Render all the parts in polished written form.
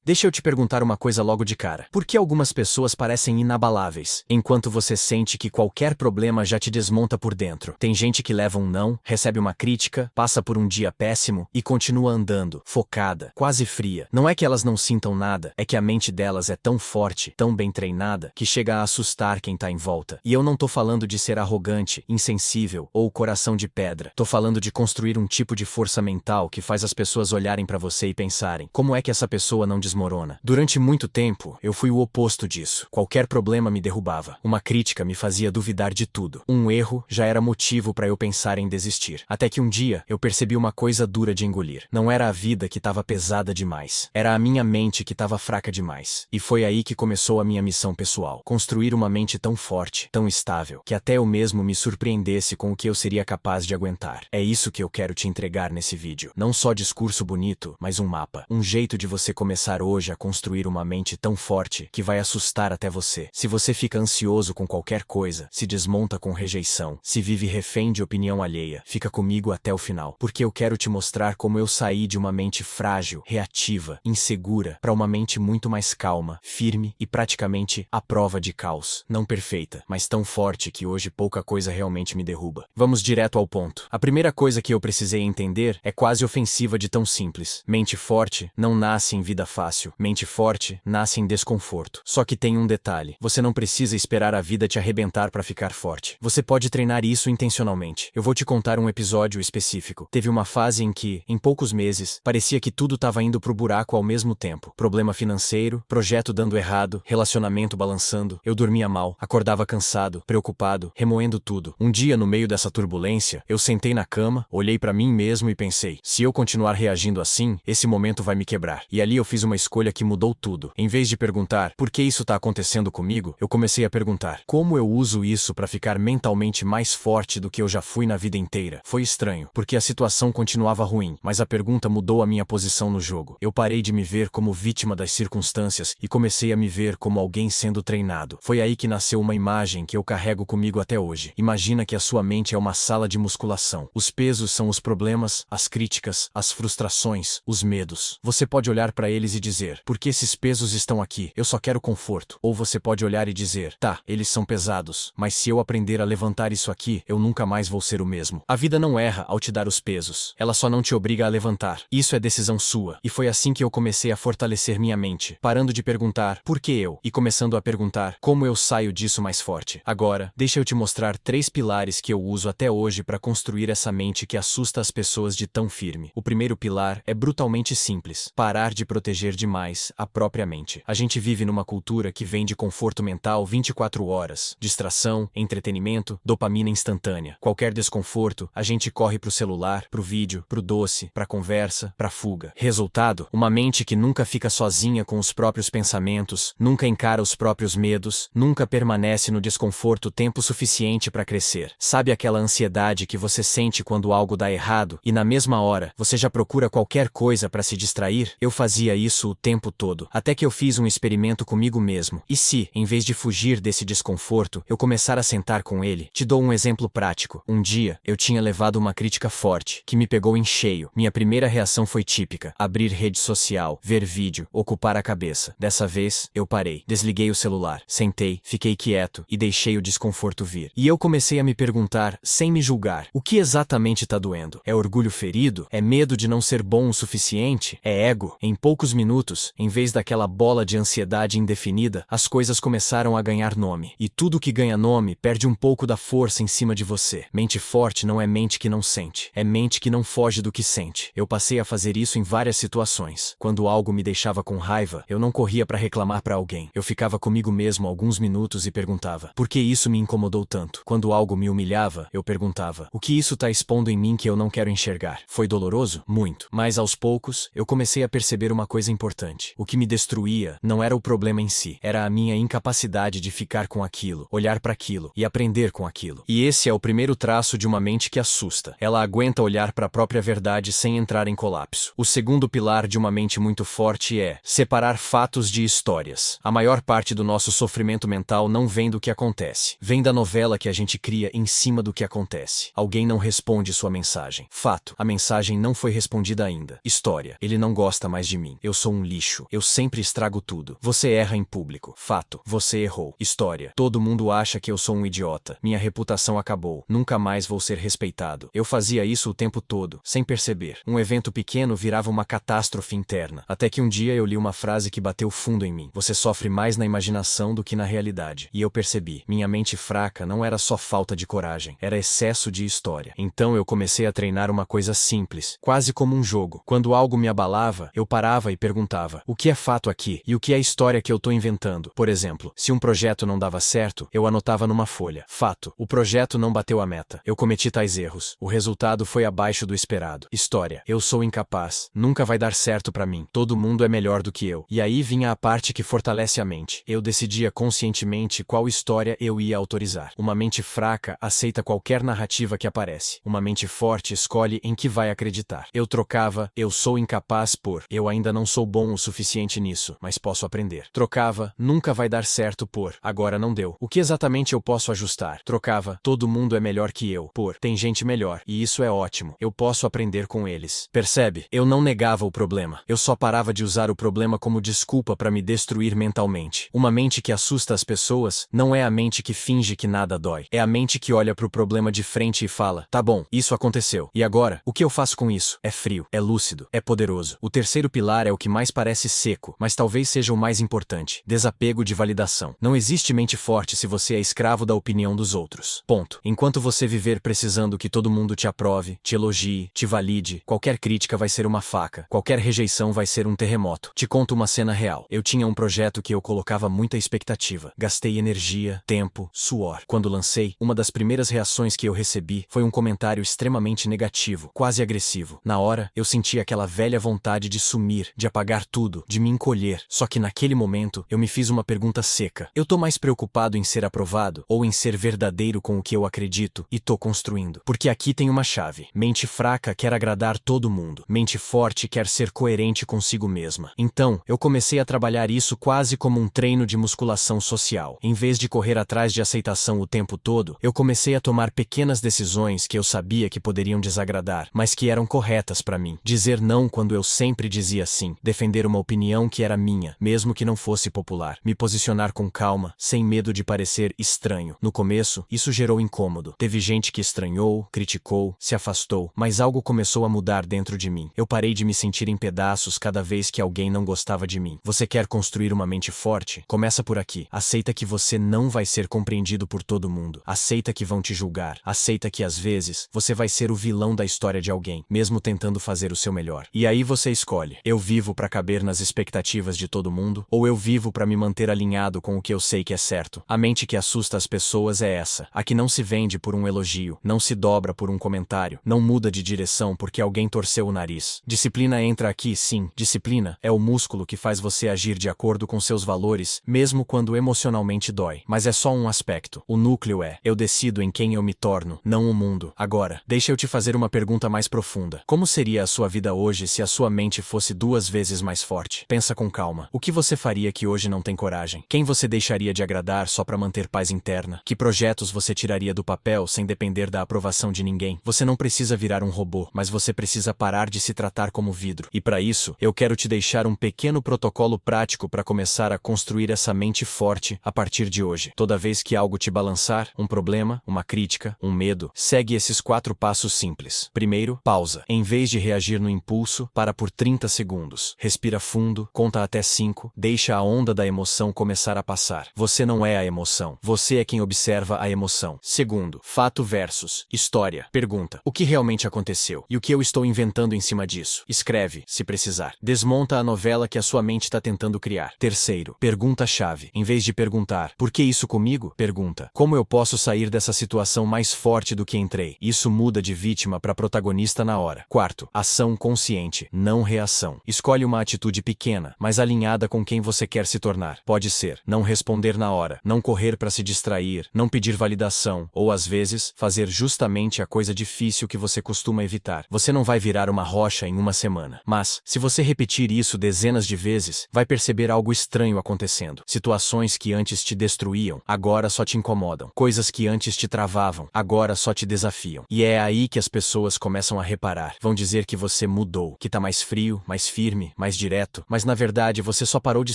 Deixa eu te perguntar uma coisa logo de cara. Por que algumas pessoas parecem inabaláveis, enquanto você sente que qualquer problema já te desmonta por dentro? Tem gente que leva um não, recebe uma crítica, passa por um dia péssimo e continua andando, focada, quase fria. Não é que elas não sintam nada, é que a mente delas é tão forte, tão bem treinada, que chega a assustar quem tá em volta. E eu não tô falando de ser arrogante, insensível ou coração de pedra. Tô falando de construir um tipo de força mental que faz as pessoas olharem pra você e pensarem: como é que essa pessoa não desmorona? Durante muito tempo, eu fui o oposto disso. Qualquer problema me derrubava. Uma crítica me fazia duvidar de tudo. Um erro já era motivo pra eu pensar em desistir. Até que um dia, eu percebi uma coisa dura de engolir. Não era a vida que tava pesada demais. Era a minha mente que tava fraca demais. E foi aí que começou a minha missão pessoal. Construir uma mente tão forte, tão estável, que até eu mesmo me surpreendesse com o que eu seria capaz de aguentar. É isso que eu quero te entregar nesse vídeo. Não só discurso bonito, mas um mapa. Um jeito de você começar hoje a construir uma mente tão forte que vai assustar até você. Se você fica ansioso com qualquer coisa, se desmonta com rejeição, se vive refém de opinião alheia, fica comigo até o final, porque eu quero te mostrar como eu saí de uma mente frágil, reativa, insegura, para uma mente muito mais calma, firme e praticamente à prova de caos. Não perfeita, mas tão forte que hoje pouca coisa realmente me derruba. Vamos direto ao ponto. A primeira coisa que eu precisei entender é quase ofensiva de tão simples. Mente forte não nasce em vida fácil. Mente forte nasce em desconforto. Só que tem um detalhe. Você não precisa esperar a vida te arrebentar para ficar forte. Você pode treinar isso intencionalmente. Eu vou te contar um episódio específico. Teve uma fase em que, em poucos meses, parecia que tudo estava indo pro buraco ao mesmo tempo. Problema financeiro, projeto dando errado, relacionamento balançando. Eu dormia mal, acordava cansado, preocupado, remoendo tudo. Um dia, no meio dessa turbulência, eu sentei na cama, olhei para mim mesmo e pensei: se eu continuar reagindo assim, esse momento vai me quebrar. E ali eu fiz uma escolha que mudou tudo. Em vez de perguntar por que isso tá acontecendo comigo, eu comecei a perguntar: como eu uso isso para ficar mentalmente mais forte do que eu já fui na vida inteira? Foi estranho, porque a situação continuava ruim, mas a pergunta mudou a minha posição no jogo. Eu parei de me ver como vítima das circunstâncias e comecei a me ver como alguém sendo treinado. Foi aí que nasceu uma imagem que eu carrego comigo até hoje. Imagina que a sua mente é uma sala de musculação. Os pesos são os problemas, as críticas, as frustrações, os medos. Você pode olhar para eles e dizer: por que esses pesos estão aqui? Eu só quero conforto. Ou você pode olhar e dizer: tá, eles são pesados, mas se eu aprender a levantar isso aqui, eu nunca mais vou ser o mesmo. A vida não erra ao te dar os pesos. Ela só não te obriga a levantar. Isso é decisão sua. E foi assim que eu comecei a fortalecer minha mente, parando de perguntar por que eu e começando a perguntar como eu saio disso mais forte. Agora, deixa eu te mostrar 3 pilares que eu uso até hoje para construir essa mente que assusta as pessoas de tão firme. O primeiro pilar é brutalmente simples: parar de proteger demais a própria mente. A gente vive numa cultura que vende conforto mental 24 horas, distração, entretenimento, dopamina instantânea. Qualquer desconforto, a gente corre pro celular, pro vídeo, pro doce, pra conversa, pra fuga. Resultado: uma mente que nunca fica sozinha com os próprios pensamentos, nunca encara os próprios medos, nunca permanece no desconforto tempo suficiente para crescer. Sabe aquela ansiedade que você sente quando algo dá errado e na mesma hora você já procura qualquer coisa para se distrair? Eu fazia isso o tempo todo, até que eu fiz um experimento comigo mesmo. E se, em vez de fugir desse desconforto, eu começar a sentar com ele? Te dou um exemplo prático. Um dia, eu tinha levado uma crítica forte, que me pegou em cheio. Minha primeira reação foi típica: abrir rede social, ver vídeo, ocupar a cabeça. Dessa vez, eu parei, desliguei o celular, sentei, fiquei quieto e deixei o desconforto vir. E eu comecei a me perguntar, sem me julgar: o que exatamente tá doendo? É orgulho ferido? É medo de não ser bom o suficiente? É ego? Em poucos minutos, em vez daquela bola de ansiedade indefinida, as coisas começaram a ganhar nome. E tudo que ganha nome perde um pouco da força em cima de você. Mente forte não é mente que não sente, é mente que não foge do que sente. Eu passei a fazer isso em várias situações. Quando algo me deixava com raiva, eu não corria para reclamar para alguém. Eu ficava comigo mesmo alguns minutos e perguntava: por que isso me incomodou tanto? Quando algo me humilhava, eu perguntava: o que isso tá expondo em mim que eu não quero enxergar? Foi doloroso? Muito. Mas aos poucos, eu comecei a perceber uma coisa importante. O que me destruía não era o problema em si, era a minha incapacidade de ficar com aquilo, olhar para aquilo e aprender com aquilo. E esse é o primeiro traço de uma mente que assusta. Ela aguenta olhar para a própria verdade sem entrar em colapso. O segundo pilar de uma mente muito forte é separar fatos de histórias. A maior parte do nosso sofrimento mental não vem do que acontece, vem da novela que a gente cria em cima do que acontece. Alguém não responde sua mensagem. Fato: a mensagem não foi respondida ainda. História: ele não gosta mais de mim. Eu sou um lixo. Eu sempre estrago tudo. Você erra em público. Fato. Você errou. História. Todo mundo acha que eu sou um idiota. Minha reputação acabou. Nunca mais vou ser respeitado. Eu fazia isso o tempo todo, sem perceber. Um evento pequeno virava uma catástrofe interna. Até que um dia eu li uma frase que bateu fundo em mim. Você sofre mais na imaginação do que na realidade. E eu percebi. Minha mente fraca não era só falta de coragem. Era excesso de história. Então eu comecei a treinar uma coisa simples, quase como um jogo. Quando algo me abalava, eu parava e perguntava: o que é fato aqui? E o que é história que eu tô inventando? Por exemplo, se um projeto não dava certo, eu anotava numa folha: fato, o projeto não bateu a meta. Eu cometi tais erros. O resultado foi abaixo do esperado. História: eu sou incapaz. Nunca vai dar certo pra mim. Todo mundo é melhor do que eu. E aí vinha a parte que fortalece a mente. Eu decidia conscientemente qual história eu ia autorizar. Uma mente fraca aceita qualquer narrativa que aparece. Uma mente forte escolhe em que vai acreditar. Eu trocava "eu sou incapaz" por "eu ainda não sou bom o suficiente nisso, mas posso aprender". Trocava "nunca vai dar certo" por "agora não deu. O que exatamente eu posso ajustar?". Trocava "todo mundo é melhor que eu" por "tem gente melhor, e isso é ótimo. Eu posso aprender com eles". Percebe? Eu não negava o problema. Eu só parava de usar o problema como desculpa para me destruir mentalmente. Uma mente que assusta as pessoas não é a mente que finge que nada dói. É a mente que olha pro problema de frente e fala: tá bom, isso aconteceu. E agora? O que eu faço com isso? É frio, é lúcido, é poderoso. O terceiro pilar é o que mais parece seco, mas talvez seja o mais importante: desapego de validação. Não existe mente forte se você é escravo da opinião dos outros. Ponto. Enquanto você viver precisando que todo mundo te aprove, te elogie, te valide, qualquer crítica vai ser uma faca, qualquer rejeição vai ser um terremoto. Te conto uma cena real. Eu tinha um projeto que eu colocava muita expectativa. Gastei energia, tempo, suor. Quando lancei, uma das primeiras reações que eu recebi foi um comentário extremamente negativo, quase agressivo. Na hora, eu senti aquela velha vontade de sumir, de apagar tudo, de me encolher. Só que naquele momento, eu me fiz uma pergunta seca. Eu tô mais preocupado em ser aprovado ou em ser verdadeiro com o que eu acredito e tô construindo? Porque aqui tem uma chave. Mente fraca quer agradar todo mundo. Mente forte quer ser coerente consigo mesma. Então, eu comecei a trabalhar isso quase como um treino de musculação social. Em vez de correr atrás de aceitação o tempo todo, eu comecei a tomar pequenas decisões que eu sabia que poderiam desagradar, mas que eram corretas para mim. Dizer não quando eu sempre dizia sim. Defender uma opinião que era minha, mesmo que não fosse popular. Me posicionar com calma, sem medo de parecer estranho. No começo, isso gerou incômodo. Teve gente que estranhou, criticou, se afastou, mas algo começou a mudar dentro de mim. Eu parei de me sentir em pedaços cada vez que alguém não gostava de mim. Você quer construir uma mente forte? Começa por aqui. Aceita que você não vai ser compreendido por todo mundo. Aceita que vão te julgar. Aceita que às vezes você vai ser o vilão da história de alguém, mesmo tentando fazer o seu melhor. E aí você escolhe: eu vivo para caber nas expectativas de todo mundo, ou eu vivo para me manter alinhado com o que eu sei que é certo? A mente que assusta as pessoas é essa: a que não se vende por um elogio, não se dobra por um comentário, não muda de direção porque alguém torceu o nariz. Disciplina entra aqui, sim. Disciplina é o músculo que faz você agir de acordo com seus valores, mesmo quando emocionalmente dói. Mas é só um aspecto. O núcleo é: eu decido em quem eu me torno, não o mundo. Agora, deixa eu te fazer uma pergunta mais profunda. Como seria a sua vida hoje se a sua mente fosse 2 vezes mais forte? Pensa com calma. O que você faria que hoje não tem coragem? Quem você deixaria de agradar só para manter paz interna? Que projetos você tiraria do papel sem depender da aprovação de ninguém? Você não precisa virar um robô, mas você precisa parar de se tratar como vidro. E para isso, eu quero te deixar um pequeno protocolo prático para começar a construir essa mente forte a partir de hoje. Toda vez que algo te balançar, um problema, uma crítica, um medo, segue esses 4 passos simples. Primeiro, pausa. Em vez de reagir no impulso, para por 30 segundos. Respira fundo, conta até 5, deixa a onda da emoção começar a passar. Você não é a emoção. Você é quem observa a emoção. Segundo, fato versus história. Pergunta: o que realmente aconteceu? E o que eu estou inventando em cima disso? Escreve, se precisar. Desmonta a novela que a sua mente está tentando criar. Terceiro, pergunta-chave. Em vez de perguntar: por que isso comigo? Pergunta: como eu posso sair dessa situação mais forte do que entrei? Isso muda de vítima para protagonista na hora. Quarto, ação consciente, não reação. Escolhe uma atitude pequena, mas alinhada com quem você quer se tornar. Pode ser não responder na hora, não correr para se distrair, não pedir validação, ou às vezes, fazer justamente a coisa difícil que você costuma evitar. Você não vai virar uma rocha em uma semana, mas, se você repetir isso dezenas de vezes, vai perceber algo estranho acontecendo. Situações que antes te destruíam, agora só te incomodam. Coisas que antes te travavam, agora só te desafiam. E é aí que as pessoas começam a reparar. Vão dizer que você mudou, que tá mais frio, mais firme, mais direto, mas na verdade você só parou de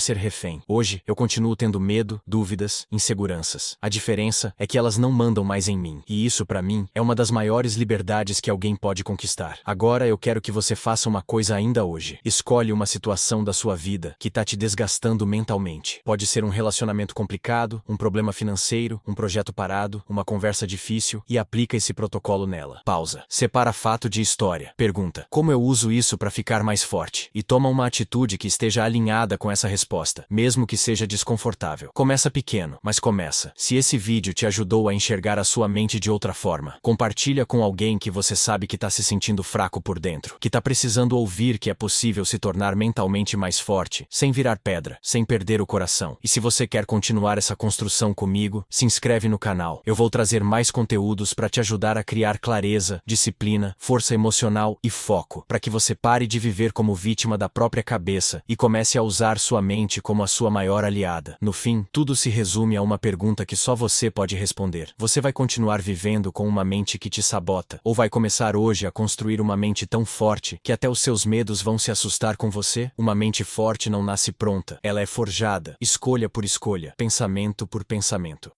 ser refém. Hoje, eu continuo tendo medo, dúvidas, inseguranças. A diferença é que elas não mandam mais em mim. E isso, pra mim, é uma das maiores liberdades que alguém pode conquistar. Agora eu quero que você faça uma coisa ainda hoje. Escolhe uma situação da sua vida que tá te desgastando mentalmente. Pode ser um relacionamento complicado, um problema financeiro, um projeto parado, uma conversa difícil, e aplica esse protocolo nela. Pausa. Separa fato de história. Pergunta: como eu uso isso para ficar mais forte? E toma uma atitude que esteja alinhada com essa resposta, mesmo que seja desconfortável. Começa pequeno, mas começa. Se esse vídeo te ajudou a enxergar a sua mente de outra forma, compartilha com alguém que você sabe que tá se sentindo fraco por dentro, que tá precisando ouvir que é possível se tornar mentalmente mais forte, sem virar pedra, sem perder o coração. E se você quer continuar essa construção comigo, se inscreve no canal. Eu vou trazer mais conteúdos para te ajudar a criar clareza, disciplina, força emocional e foco, para que você pare de viver como vítima da própria cabeça e comece a usar sua mente como a sua maior aliada. No fim, tudo se resume a uma pergunta que só você pode responder. Você vai continuar vivendo com uma mente que te sabota, ou vai começar hoje a construir uma mente tão forte que até os seus medos vão se assustar com você? Uma mente forte não nasce pronta, ela é forjada, escolha por escolha, pensamento por pensamento.